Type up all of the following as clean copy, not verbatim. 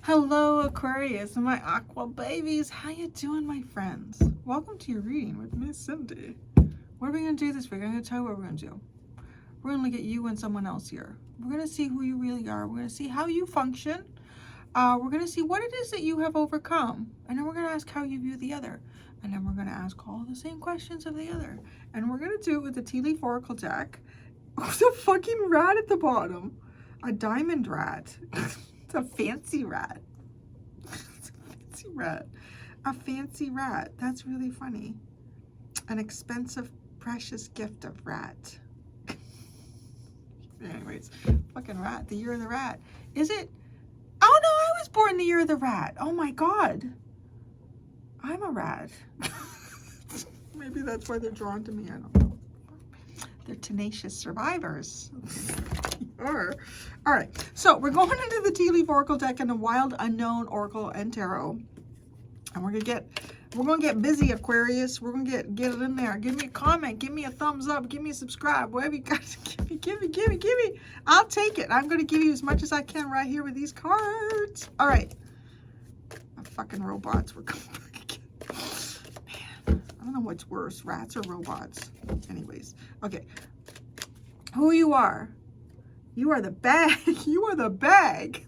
Hello, Aquarius and my aqua babies. How you doing, my friends? Welcome to your reading with Miss Cindy. What are we going to do this week? I'm going to tell you what we're going to do. We're going to look at you and someone else here. We're going to see who you really are. We're going to see how you function. We're going to see what it is that you have overcome. And then we're going to ask how you view the other. And then we're going to ask all the same questions of the other. And we're going to do it with the tea leaf oracle deck. There's a fucking rat at the bottom. A diamond rat. It's a fancy rat. It's a fancy rat. A fancy rat. That's really funny. An expensive, precious gift of rat. Anyways, fucking rat. The year of the rat. Is it? Oh no, I was born the year of the rat. Oh my god. I'm a rat. Maybe that's why they're drawn to me. I don't know. They're tenacious survivors. All right, so we're going into the tea leaf oracle deck and the wild unknown oracle and tarot, and we're gonna get busy, Aquarius. We're gonna get it in there. Give me a comment, give me a thumbs up, give me a subscribe, whatever you got to give me. I'll take it. I'm gonna give you as much as I can right here with these cards. All right, fucking robots. We're coming back again. Man, I don't know what's worse, rats or robots. Anyways, okay, who you are. You are the bag. You are the bag.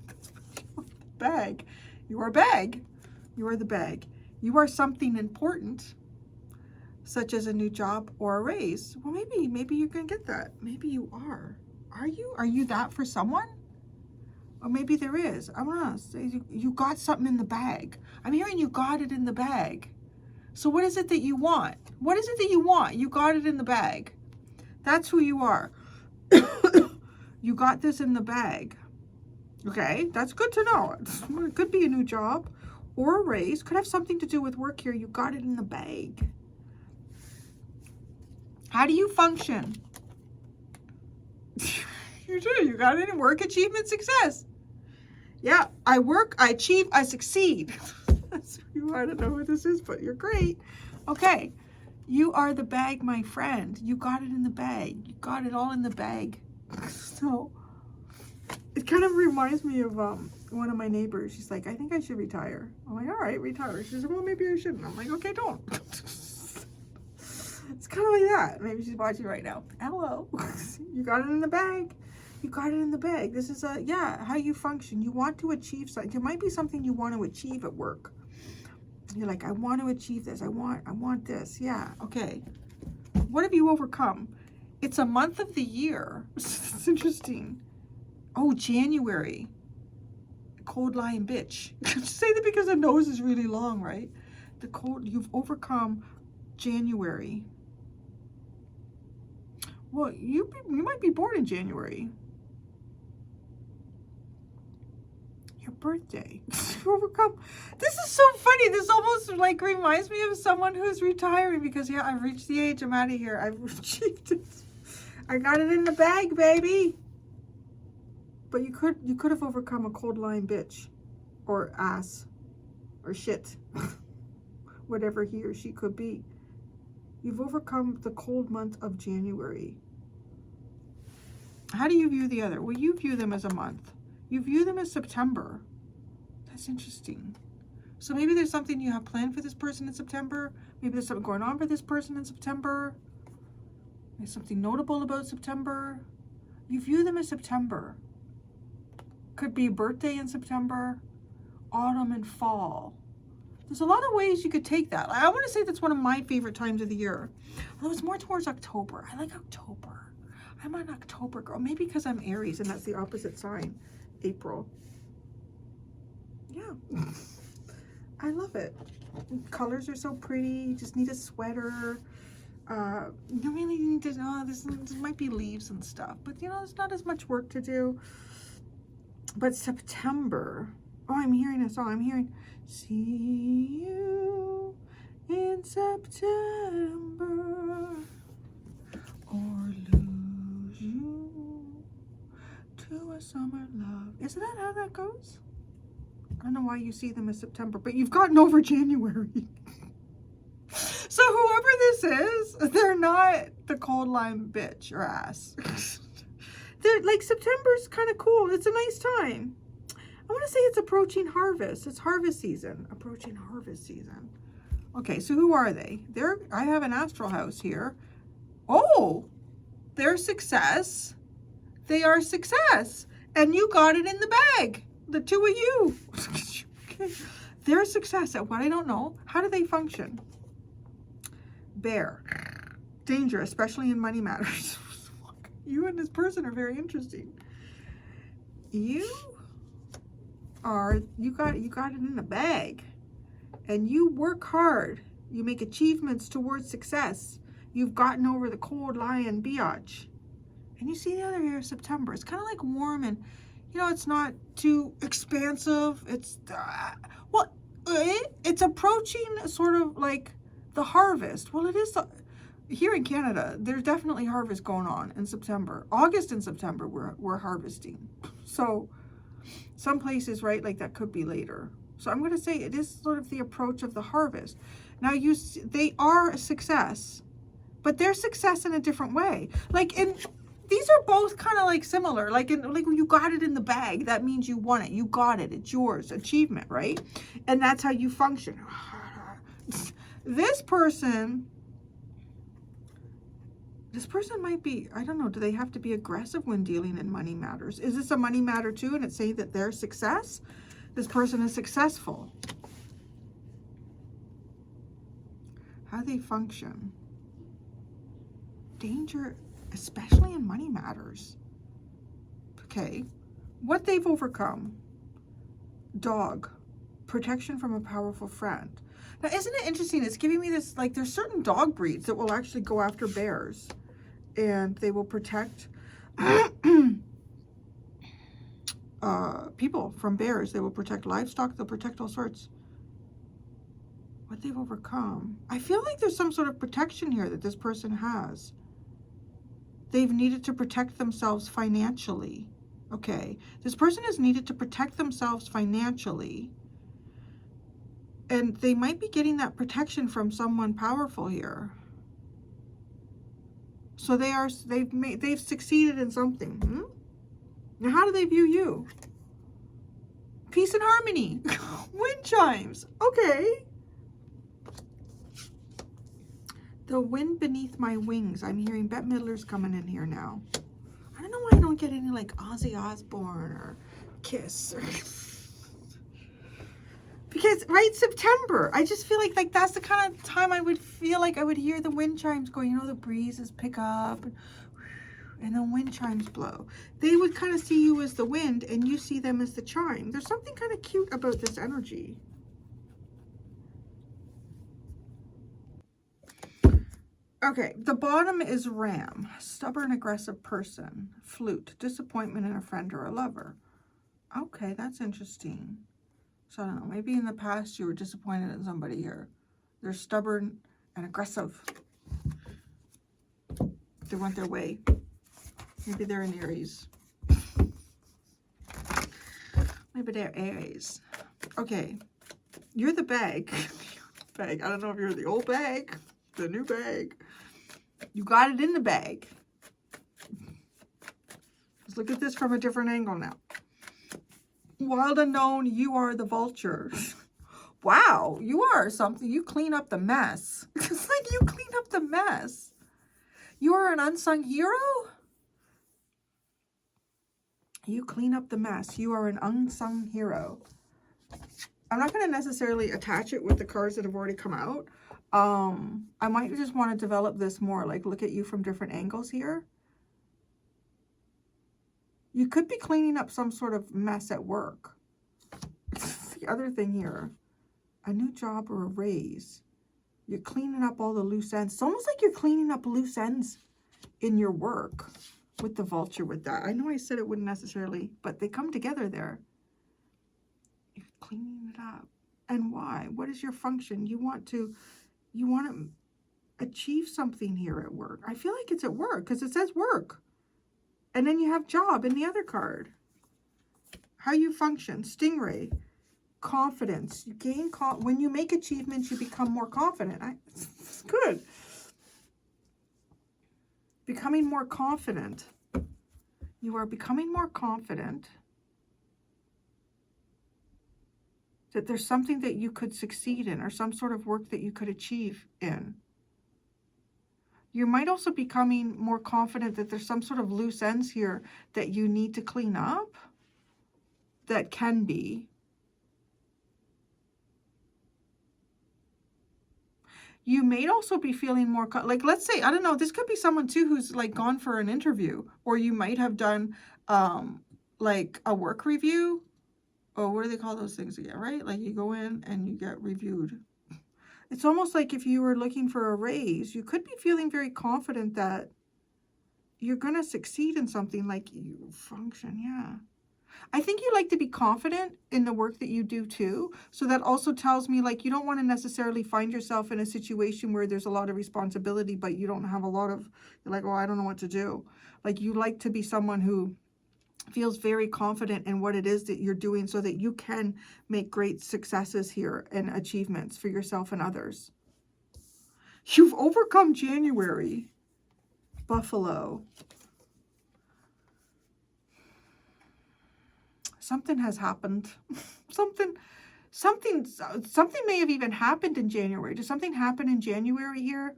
Bag. You are a bag. You are the bag. You are something important, such as a new job or a raise. Well, maybe you're gonna get that. Maybe you are. Are you? Are you that for someone? Or maybe there is. I want to say you got something in the bag. I'm hearing you got it in the bag. So what is it that you want? What is it that you want? You got it in the bag. That's who you are. You got this in the bag. Okay, that's good to know. It could be a new job or a raise. Could have something to do with work here. You got it in the bag. How do you function? You do. You got it in work, achievement, success. Yeah, I work, I achieve, I succeed. That's who you are. I don't know who this is, but you're great. Okay, you are the bag, my friend. You got it in the bag. You got it all in the bag. So it kind of reminds me of one of my neighbors. She's like, I think I should retire. I'm like, all right, retire. She said, well, maybe I shouldn't. I'm like, okay, don't. It's kind of like that. Maybe she's watching right now. Hello. You got it in the bag. You got it in the bag. This is how you function. You want to achieve something. There might be something you want to achieve at work. You're like, I want to achieve this. I want this. Yeah. Okay. What have you overcome? It's a month of the year. It's interesting. Oh, January. Cold lying bitch. Say that because the nose is really long, right? The cold, you've overcome January. Well, you might be born in January. Your birthday. You overcome. This is so funny. This almost like reminds me of someone who's retiring because yeah, I've reached the age. I'm out of here. I've achieved it. I got it in the bag, baby. But you could have overcome a cold lying bitch or ass or shit. Whatever he or she could be. You've overcome the cold month of January. How do you view the other? Well, you view them as a month. You view them as September. That's interesting. So maybe there's something you have planned for this person in September. Maybe there's something going on for this person in September. There's something notable about September. You view them as September. Could be a birthday in September, autumn and fall. There's a lot of ways you could take that. I want to say that's one of my favorite times of the year. Although it's more towards October. I like October. I'm an October girl. Maybe because I'm Aries and that's the opposite sign. April. Yeah. I love it. Colors are so pretty. You just need a sweater. You don't really need to know this might be leaves and stuff, but you know, there's not as much work to do. But September, oh, I'm hearing a song. I'm hearing, see you in September or lose you to a summer love. Isn't that how that goes? I don't know why you see them as September, but you've gotten over January. So whoever this is, they're not the cold lime bitch or ass. They're like, September's kind of cool. It's a nice time. I want to say it's approaching harvest. It's harvest season. Approaching harvest season. Okay, so who are they? I have an astral house here. Oh, they're success. They are success. And you got it in the bag. The two of you. Okay. They're success at what I don't know. How do they function? Bear. Danger, especially in money matters. You and this person are very interesting. You got it in the bag. And you work hard. You make achievements towards success. You've gotten over the cold lion biatch. And you see the other here, September. It's kind of like warm and, you know, it's not too expansive. It's, well, it's approaching sort of like the harvest. Well, it is here in Canada. There's definitely harvest going on in September. August and September, we're harvesting. So some places, right, like that could be later. So I'm going to say it is sort of the approach of the harvest. Now, they are a success, but they're success in a different way. Like these are both kind of like similar. Like when you got it in the bag, that means you won it. You got it. It's yours. Achievement, right? And that's how you function. This person might be, I don't know, do they have to be aggressive when dealing in money matters? Is this a money matter too? And it's saying that they're success? This person is successful. How do they function? Danger, especially in money matters. Okay. What they've overcome. Dog. Protection from a powerful friend. Now, isn't it interesting? It's giving me this, like, there's certain dog breeds that will actually go after bears. And they will protect people from bears. They will protect livestock. They'll protect all sorts. What they've overcome. I feel like there's some sort of protection here that this person has. They've needed to protect themselves financially. Okay. This person has needed to protect themselves financially. And they might be getting that protection from someone powerful here. So they've succeeded in something. Now, how do they view you? Peace and harmony. Wind chimes. Okay. The wind beneath my wings. I'm hearing Bette Midler's coming in here now. I don't know why I don't get any like Ozzy Osbourne or Kiss. Because, right, September. I just feel like that's the kind of time I would feel like I would hear the wind chimes go. You know, the breezes pick up and the wind chimes blow. They would kind of see you as the wind and you see them as the chime. There's something kind of cute about this energy. Okay, the bottom is ram, stubborn, aggressive person, flute, disappointment in a friend or a lover. Okay, that's interesting. So I don't know, maybe in the past you were disappointed in somebody here. They're stubborn and aggressive. They want their way. Maybe they're an Aries. Maybe they're Aries. Okay, you're the bag. Bag. I don't know if you're the old bag, the new bag. You got it in the bag. Let's look at this from a different angle now. Wild unknown, you are the vulture. Wow, you are something. You clean up the mess. It's like you clean up the mess. You are an unsung hero? You clean up the mess. You are an unsung hero. I'm not going to necessarily attach it with the cards that have already come out. I might just want to develop this more, like look at you from different angles here. You could be cleaning up some sort of mess at work. The other thing here, a new job or a raise. You're cleaning up all the loose ends. It's almost like you're cleaning up loose ends in your work with the vulture with that. I know I said it wouldn't necessarily, but they come together there. You're cleaning it up. And why? What is your function? You want to achieve something here at work. I feel like it's at work because it says work. And then you have job in the other card. How you function. Stingray. Confidence. You gain when you make achievements, you become more confident. It's good. Becoming more confident. You are becoming more confident. that there's something that you could succeed in or some sort of work that you could achieve in. You might also be becoming more confident that there's some sort of loose ends here that you need to clean up. That can be. You may also be feeling more, like, let's say, I don't know, this could be someone too who's like gone for an interview, or you might have done like a work review. Oh, what do they call those things again, right? Like you go in and you get reviewed. It's almost like if you were looking for a raise, you could be feeling very confident that you're going to succeed in something, like you function. Yeah. I think you like to be confident in the work that you do too. So that also tells me, like, you don't want to necessarily find yourself in a situation where there's a lot of responsibility, but you don't have a lot of, you're like, oh, I don't know what to do. Like, you like to be someone who feels very confident in what it is that you're doing so that you can make great successes here and achievements for yourself and others. You've overcome January, Buffalo. Something has happened. Something may have even happened in January. Does something happen in January here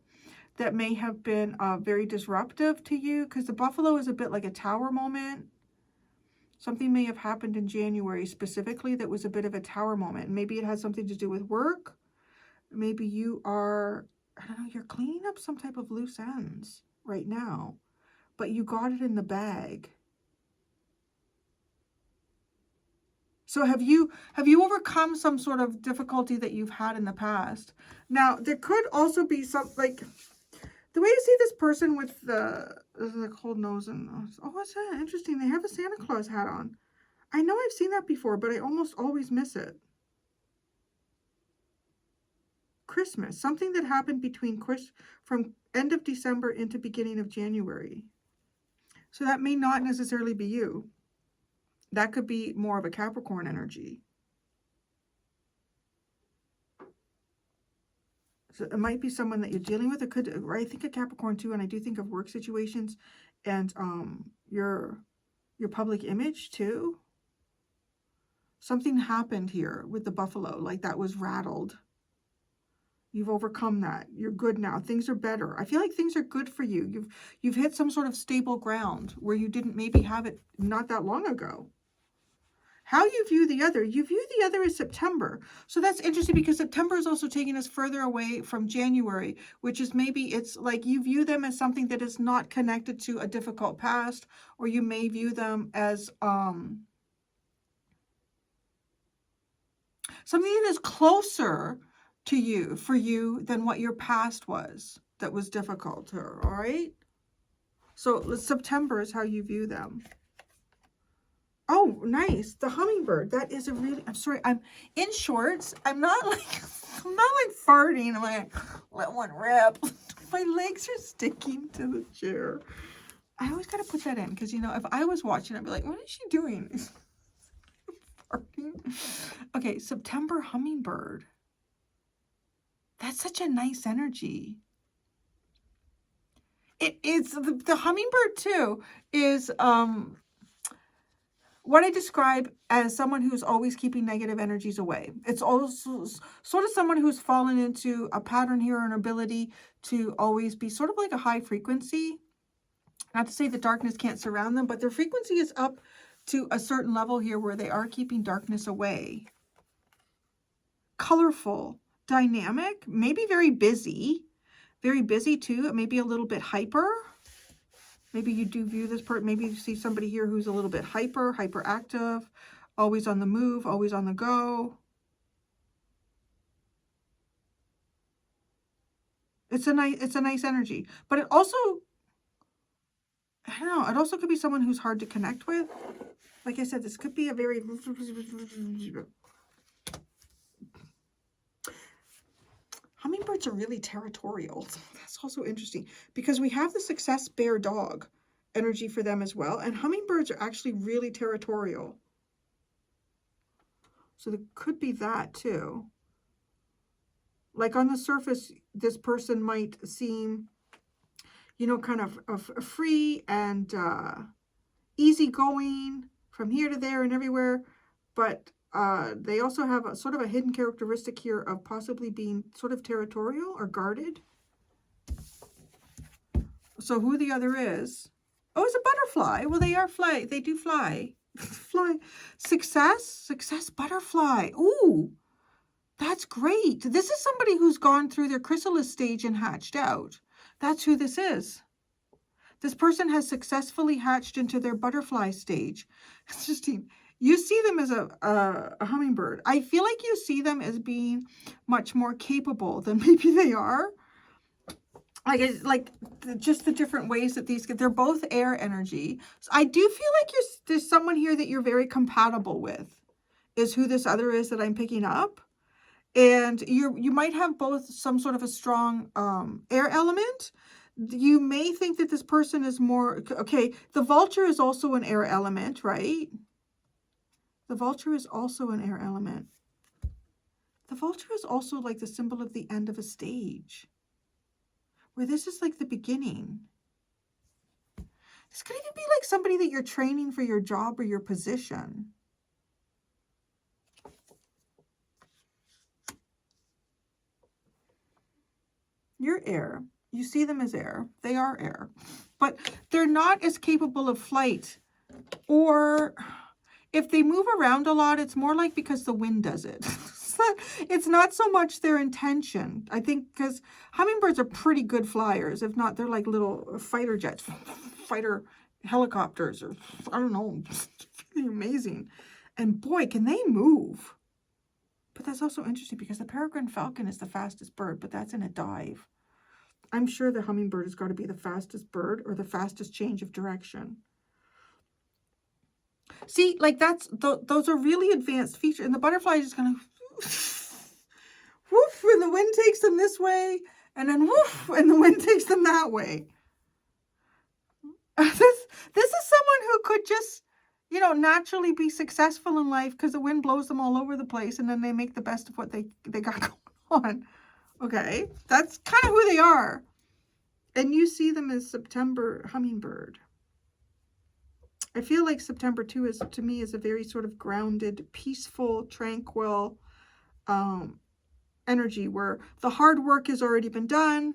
that may have been very disruptive to you? Because the buffalo is a bit like a tower moment. Something may have happened in January specifically that was a bit of a tower moment. Maybe it has something to do with work. Maybe you are, I don't know, you're cleaning up some type of loose ends right now, but you got it in the bag. So have you overcome some sort of difficulty that you've had in the past? Now, there could also be some, like, the way you see this person with the cold nose and nose. Oh, what's that? Interesting. They have a Santa Claus hat on. I know I've seen that before, but I almost always miss it. Christmas. Something that happened from end of December into beginning of January. So that may not necessarily be you. That could be more of a Capricorn energy. So it might be someone that you're dealing with. It could, I think of Capricorn too, and I do think of work situations and your public image too. Something happened here with the buffalo, like that was rattled. You've overcome that. You're good now. Things are better. I feel like things are good for you. You've hit some sort of stable ground where you didn't maybe have it not that long ago. How you view the other. You view the other as September. So that's interesting because September is also taking us further away from January, which is maybe it's like you view them as something that is not connected to a difficult past, or you may view them as something that is closer to you, for you, than what your past was that was difficult to her, all right? So September is how you view them. Oh, nice. The hummingbird. That is a really, I'm sorry, I'm in shorts. I'm not like farting. I'm like, let one rip. My legs are sticking to the chair. I always got to put that in because, you know, if I was watching, I'd be like, what is she doing? Farting. Okay, September hummingbird. That's such a nice energy. It is, the hummingbird too is, what I describe as someone who's always keeping negative energies away. It's also sort of someone who's fallen into a pattern here, an ability to always be sort of like a high frequency. Not to say the darkness can't surround them, but their frequency is up to a certain level here where they are keeping darkness away. Colorful, dynamic, maybe very busy too, maybe a little bit hyper. Maybe you do view this person, maybe you see somebody here who's a little bit hyperactive, always on the move, always on the go. It's a nice energy. But it also, I don't know, it also could be someone who's hard to connect with. Like I said, this could be a very... Hummingbirds are really territorial. That's also interesting because we have the success bear dog energy for them as well. And hummingbirds are actually really territorial. So there could be that too. Like on the surface, this person might seem, you know, kind of free and easygoing from here to there and everywhere. But They also have a sort of a hidden characteristic here of possibly being sort of territorial or guarded. So who the other is? Oh, it's a butterfly. Well, they are fly. They do fly. Fly. Success butterfly. Ooh, that's great. This is somebody who's gone through their chrysalis stage and hatched out. That's who this is. This person has successfully hatched into their butterfly stage. It's just, you see them as a hummingbird. I feel like you see them as being much more capable than maybe they are. Like just the different ways that they're both air energy. So I do feel like there's someone here that you're very compatible with, is who this other is that I'm picking up. And you might have both some sort of a strong air element. You may think that this person is more, okay, the vulture is also an air element, right? The vulture is also an air element. The vulture is also like the symbol of the end of a stage, where this is like the beginning. This could even be like somebody that you're training for your job or your position. You're air. You see them as air. They are air. But they're not as capable of flight. Or if they move around a lot, it's more like because the wind does it. It's not so much their intention. I think because hummingbirds are pretty good flyers. If not, they're like little fighter jets, fighter helicopters, or I don't know. It's really amazing. And boy, can they move. But that's also interesting because the peregrine falcon is the fastest bird, but that's in a dive. I'm sure the hummingbird has got to be the fastest bird or the fastest change of direction. See, like those are really advanced features. And the butterfly is just going to woof, and the wind takes them this way, and then woof, and the wind takes them that way. This is someone who could just, you know, naturally be successful in life because the wind blows them all over the place, and then they make the best of what they got going on. Okay, that's kind of who they are. And you see them as September hummingbird. I feel like September 2 is, to me, is a very sort of grounded, peaceful, tranquil energy where the hard work has already been done.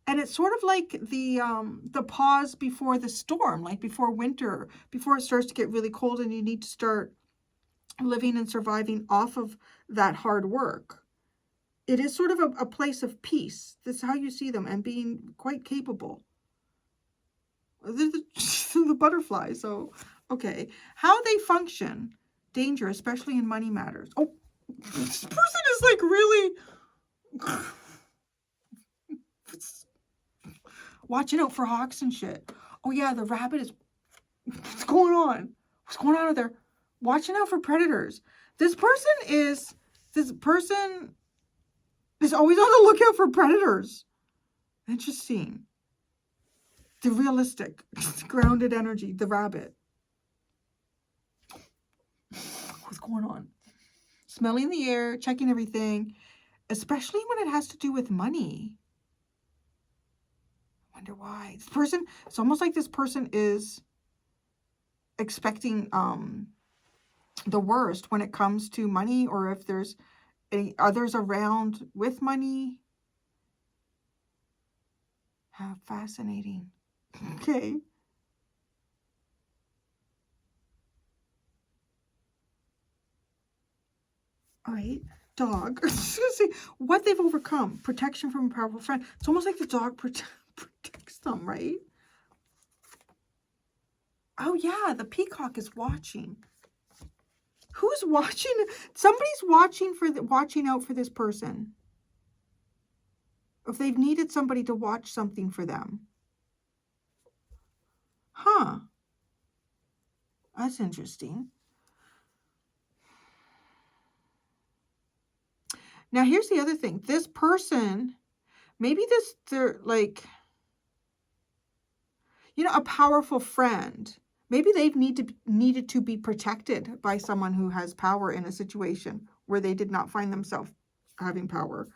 And it's sort of like the pause before the storm, like before winter, before it starts to get really cold and you need to start living and surviving off of that hard work. It is sort of a place of peace. This is how you see them, and being quite capable. The butterfly. So, okay. How they function. Danger, especially in money matters. Oh, this person is like really watching out for hawks and shit. Oh yeah, the rabbit is, what's going on? What's going on out there? Watching out for predators. This person is always on the lookout for predators. Interesting. The realistic, grounded energy, the rabbit. What's going on? Smelling the air, checking everything, especially when it has to do with money. I wonder why. This person, it's almost like this person is expecting the worst when it comes to money, or if there's any others around with money. How fascinating. Okay. All right. Dog. I was going to say what they've overcome. Protection from a powerful friend. It's almost like the dog protects them, right? Oh, yeah. The peacock is watching. Who's watching? Somebody's watching out for this person. If they've needed somebody to watch something for them. Huh. That's interesting. Now, here's the other thing. This person, maybe they're like, you know, a powerful friend. Maybe they've needed to be protected by someone who has power in a situation where they did not find themselves having power.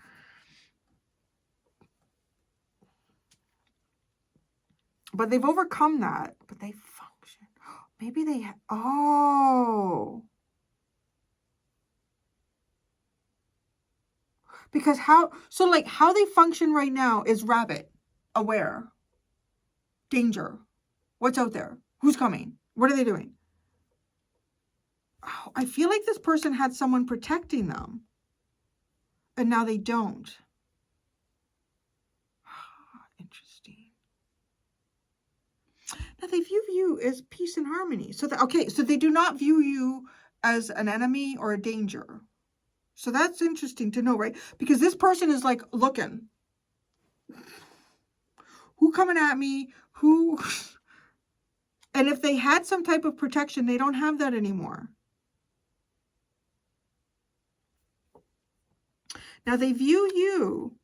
But they've overcome that. But they function. Maybe they, oh. Because so like how they function right now is rabbit, aware, danger, what's out there, who's coming, what are they doing? Oh, I feel like this person had someone protecting them and now they don't. Interesting. Now they view you as peace and harmony. So so they do not view you as an enemy or a danger. So that's interesting to know, right? Because this person is like looking. Who coming at me? Who? And if they had some type of protection, they don't have that anymore. Now they view you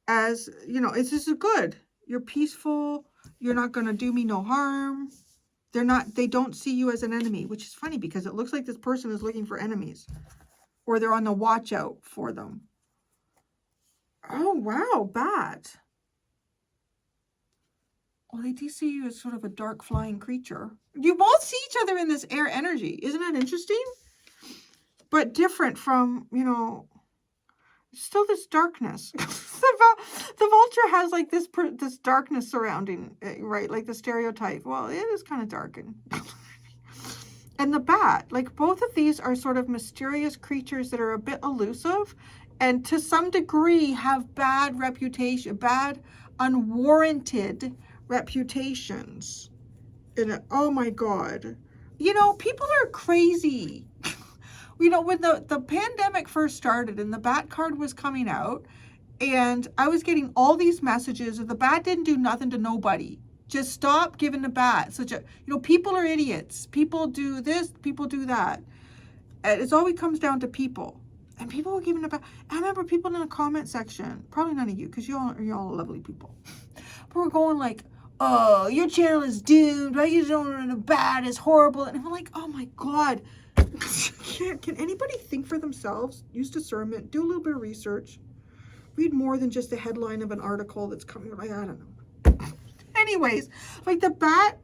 as, you know, it's just good. You're peaceful. You're not going to do me no harm. They don't see you as an enemy, which is funny because it looks like this person is looking for enemies or they're on the watch out for them. Oh, wow. Bat. Well, they do see you as sort of a dark flying creature. You both see each other in this air energy. Isn't that interesting? But different from, you know, still this darkness. The vulture has like this darkness surrounding it, right? Like the stereotype. Well, it is kind of darkened. And the bat, like both of these are sort of mysterious creatures that are a bit elusive and to some degree have bad reputation, bad unwarranted reputations. And oh my God, you know, people are crazy. You know, when the pandemic first started and the bat card was coming out and I was getting all these messages that the bat didn't do nothing to nobody. Just stop giving the bat such a, you know, people are idiots. People do this, people do that. And it's always comes down to people. And people were giving the bat. I remember people in the comment section, probably none of you, because you're all lovely people. But we're going like, oh, your channel is doomed, right? You don't know the bat is horrible. And I'm like, oh my God. Can anybody think for themselves? Use discernment, do a little bit of research, read more than just the headline of an article that's coming. I don't know. Anyways, like the bat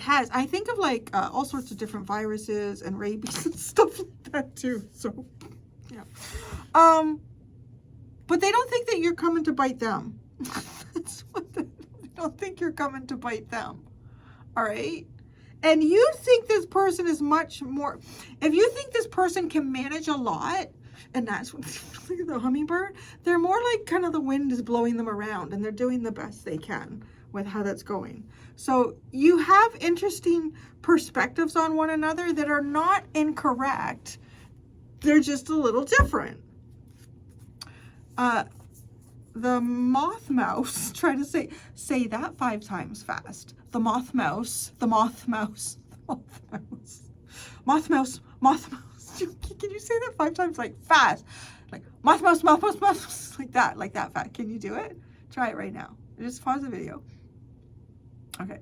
has, I think of like all sorts of different viruses and rabies and stuff like that too. So, yeah. But they don't think that you're coming to bite them. That's what they don't think you're coming to bite them. All right. And you think this person is much more, if you think this person can manage a lot, and that's what, look at the hummingbird, they're more like kind of the wind is blowing them around and they're doing the best they can with how that's going. So you have interesting perspectives on one another that are not incorrect. They're just a little different. The moth mouse, try to say that 5 times fast. The moth mouse, the moth mouse, the moth mouse, moth mouse, moth mouse. Can you say that 5 times like fast? Like moth mouse, moth mouse, moth mouse, like that fast. Can you do it? Try it right now. Just pause the video. Okay.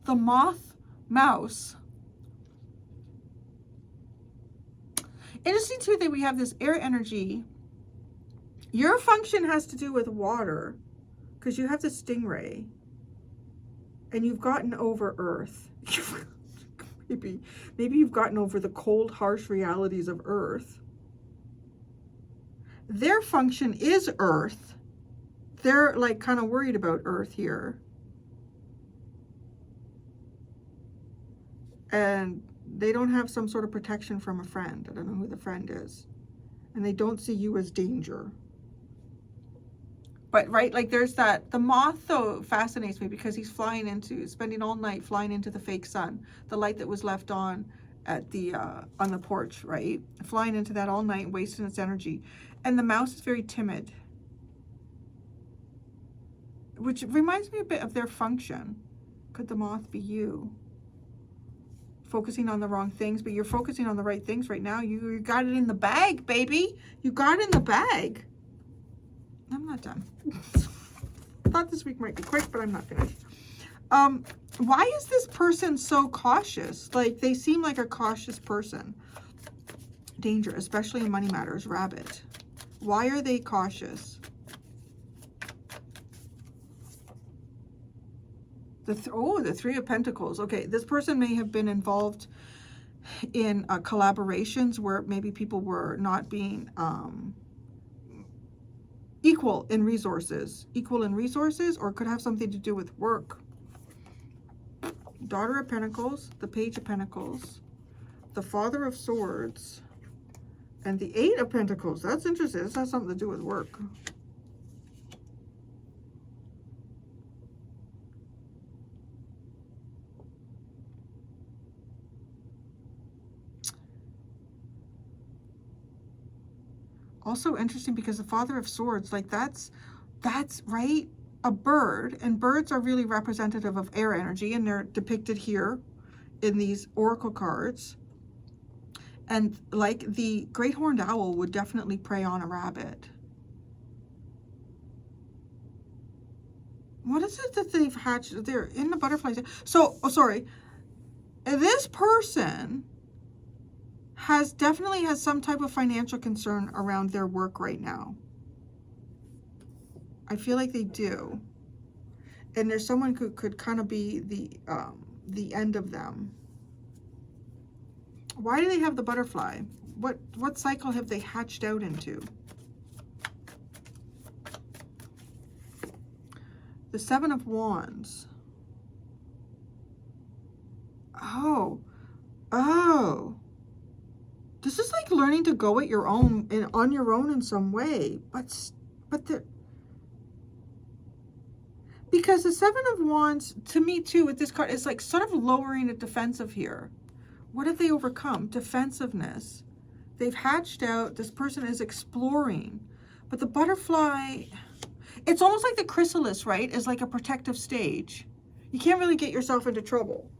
The moth mouse. Interesting too that we have this air energy. Your function has to do with water because you have the stingray and you've gotten over Earth. maybe you've gotten over the cold, harsh realities of Earth. Their function is Earth. They're like kind of worried about Earth here. And they don't have some sort of protection from a friend. I don't know who the friend is. And they don't see you as danger. But right, like there's that, the moth though fascinates me because he's spending all night flying into the fake sun, the light that was left on at the, on the porch, right? Flying into that all night, wasting its energy. And the mouse is very timid, which reminds me a bit of their function. Could the moth be you? Focusing on the wrong things, but you're focusing on the right things right now. You got it in the bag, baby. You got it in the bag. I'm not done. I thought this week might be quick, but I'm not finished. Why is this person so cautious? Like they seem like a cautious person. Danger, especially in money matters. Rabbit. Why are they cautious? The 3 of Pentacles. Okay, this person may have been involved in collaborations where maybe people were not being equal in resources. Equal in resources, or could have something to do with work. Daughter of Pentacles, the Page of Pentacles, the Father of Swords, and the Eight of Pentacles. That's interesting. This has something to do with work. Also interesting because the Father of Swords, like that's right, a bird, and birds are really representative of air energy, and they're depicted here in these oracle cards. And like the great horned owl would definitely prey on a rabbit. What is it that they've hatched? They're in the butterflies. So, oh, sorry. This person definitely has some type of financial concern around their work right now. I feel like they do. And there's someone who could kind of be the end of them. Why do they have the butterfly? What cycle have they hatched out into? The Seven of Wands. Oh. This is like learning to go at your own and on your own in some way, but because the Seven of Wands, to me too, with this card, is like sort of lowering the defensive here. What have they overcome? Defensiveness. They've hatched out. This person is exploring. But the butterfly, it's almost like the chrysalis, right? Is like a protective stage. You can't really get yourself into trouble.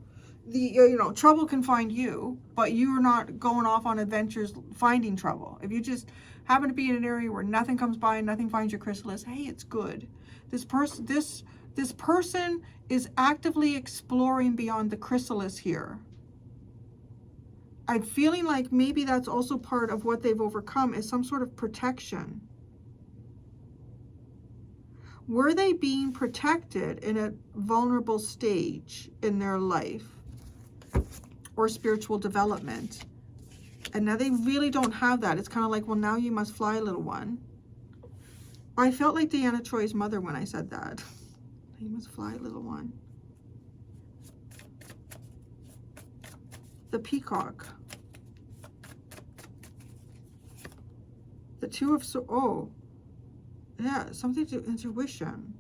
Trouble can find you, but you're not going off on adventures finding trouble. If you just happen to be in an area where nothing comes by and nothing finds your chrysalis, hey, it's good. This person is actively exploring beyond the chrysalis here. I'm feeling like maybe that's also part of what they've overcome, is some sort of protection. Were they being protected in a vulnerable stage in their life or spiritual development? And now they really don't have that. It's kind of like, well, now you must fly, little one. I felt like Deanna Troy's mother when I said that. You must fly, little one. The Peacock. The Two of Swords. Oh, yeah, something to intuition.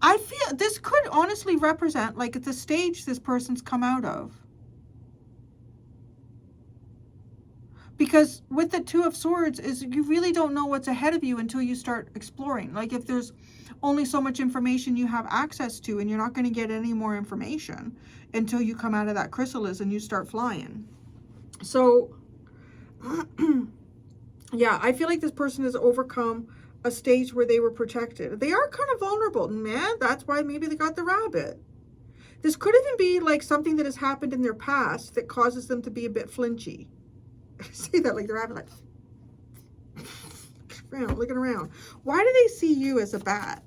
I feel this could honestly represent like the stage this person's come out of. Because with the Two of Swords is you really don't know what's ahead of you until you start exploring. Like if there's only so much information you have access to, and you're not going to get any more information until you come out of that chrysalis and you start flying. So, yeah, I feel like this person has overcome a stage where they were protected. They are kind of vulnerable, man. That's why maybe they got the rabbit. This could even be like something that has happened in their past that causes them to be a bit flinchy. I say that like the rabbit, like looking around. Why do they see you as a bat?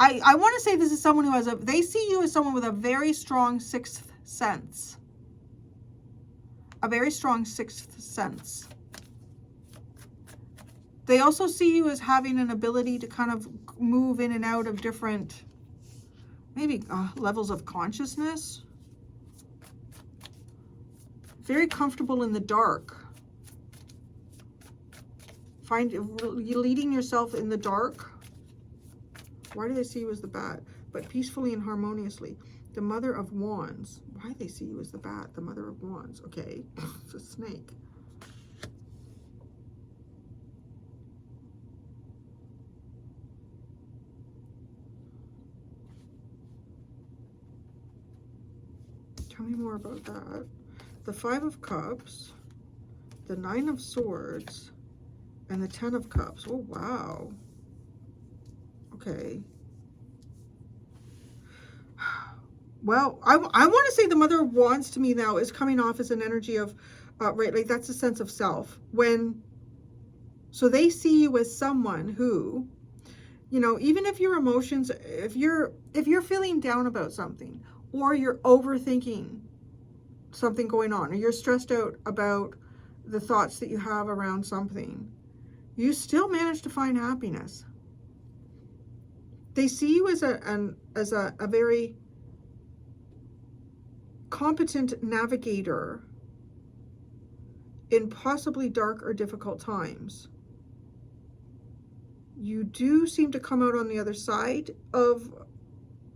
I want to say this is someone who has they see you as someone with a very strong sixth sense. A very strong sixth sense. They also see you as having an ability to kind of move in and out of different, maybe levels of consciousness. Very comfortable in the dark. You're leading yourself in the dark. Why do they see you as the bat? But peacefully and harmoniously. The Mother of Wands. Why do they see you as the bat? The Mother of Wands. Okay, it's a snake. Tell me more about that. The Five of Cups, the Nine of Swords, and the Ten of Cups. Oh, wow. Okay. Well, I want to say the Mother of Wands to me now is coming off as an energy of, right, like that's a sense of self. So they see you as someone who, you know, even if your emotions, if you're feeling down about something, or you're overthinking something going on, or you're stressed out about the thoughts that you have around something, you still manage to find happiness. They see you as a very competent navigator in possibly dark or difficult times. You do seem to come out on the other side of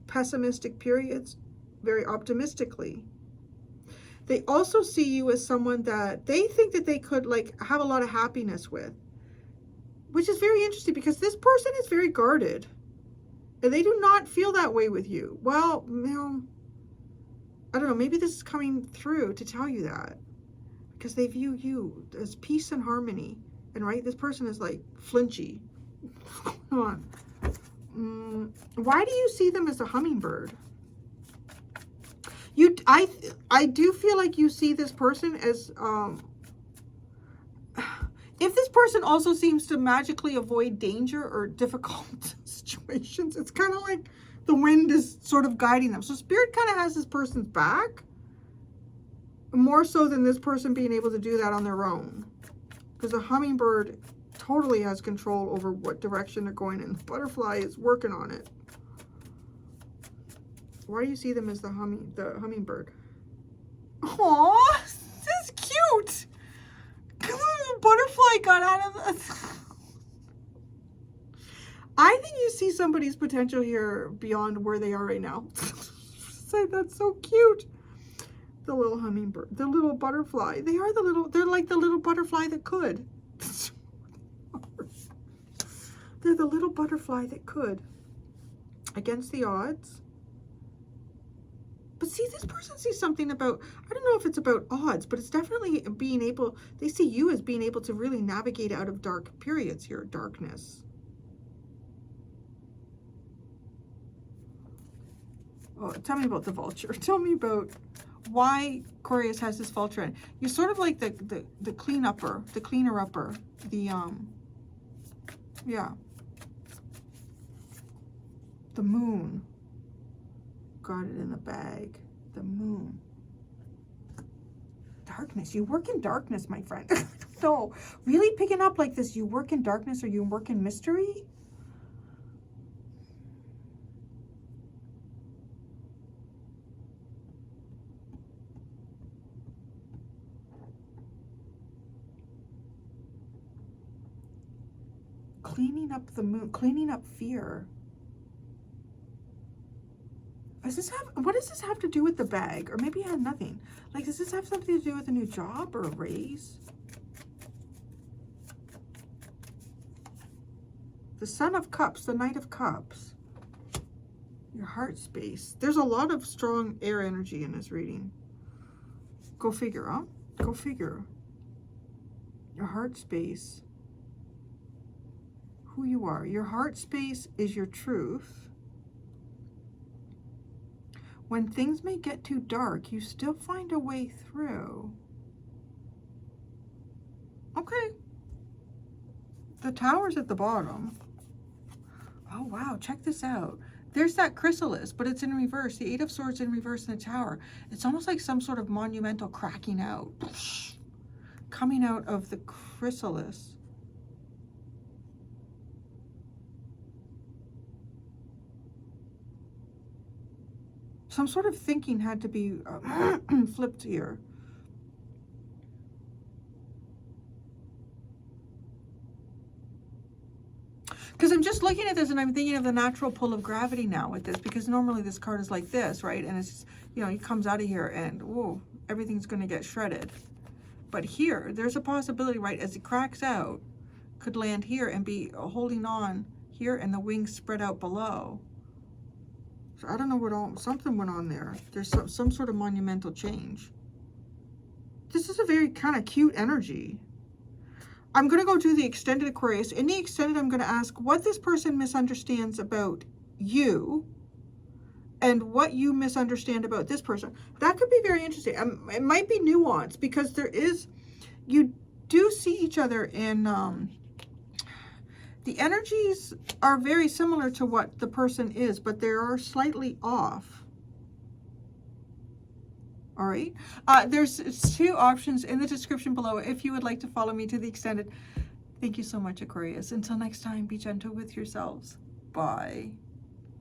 pessimistic periods very optimistically. They also see you as someone that they think that they could like have a lot of happiness with, which is very interesting because this person is very guarded and they do not feel that way with you. Well, I don't know, maybe this is coming through to tell you that because they view you as peace and harmony. And right, this person is like flinchy. What's going on? Why do you see them as a hummingbird? I do feel like you see this person as if this person also seems to magically avoid danger or difficult situations, it's kind of like the wind is sort of guiding them. So spirit kind of has this person's back more so than this person being able to do that on their own, because a hummingbird totally has control over what direction they're going in. The butterfly is working on it. Why do you see them as the hummingbird? Aww, this is cute. The butterfly got out of the... I think you see somebody's potential here beyond where they are right now. Say that's so cute. The little hummingbird, the little butterfly. They're like the little butterfly that could. They're the little butterfly that could. Against the odds. But see, this person sees something about, I don't know if it's about odds, but it's definitely being able, they see you as being able to really navigate out of dark periods here, darkness. Oh, tell me about the vulture. Tell me about why Aquarius has this vulture in. You're sort of like the cleaner-upper, yeah. The moon. Got it in the bag. The moon. Darkness. You work in darkness, my friend. No, really picking up like this. You work in darkness or you work in mystery? Cleaning up the moon. Cleaning up fear. What does this have to do with the bag? Or maybe it had nothing. Like, does this have something to do with a new job or a raise? The Son of Cups, the Knight of Cups. Your heart space. There's a lot of strong air energy in this reading. Go figure, huh? Go figure. Your heart space. Who you are. Your heart space is your truth. When things may get too dark, you still find a way through. Okay. The Tower's at the bottom. Oh, wow. Check this out. There's that chrysalis, but it's in reverse. The Eight of Swords in reverse in the Tower. It's almost like some sort of monumental cracking out. Coming out of the chrysalis. Some sort of thinking had to be flipped here. Because I'm just looking at this and I'm thinking of the natural pull of gravity now with this, because normally this card is like this, right? And it's just, you know, he comes out of here and, whoa, everything's going to get shredded. But here, there's a possibility, right, as it cracks out, could land here and be holding on here and the wings spread out below. I don't know what something went on there. There's some sort of monumental change. This is a very kind of cute energy. I'm going to go do the extended Aquarius. In the extended, I'm going to ask what this person misunderstands about you and what you misunderstand about this person. That could be very interesting. It might be nuanced because you do see each other in... the energies are very similar to what the person is, but they are slightly off. All right. There's 2 options in the description below if you would like to follow me to the extended. Thank you so much, Aquarius. Until next time, be gentle with yourselves. Bye.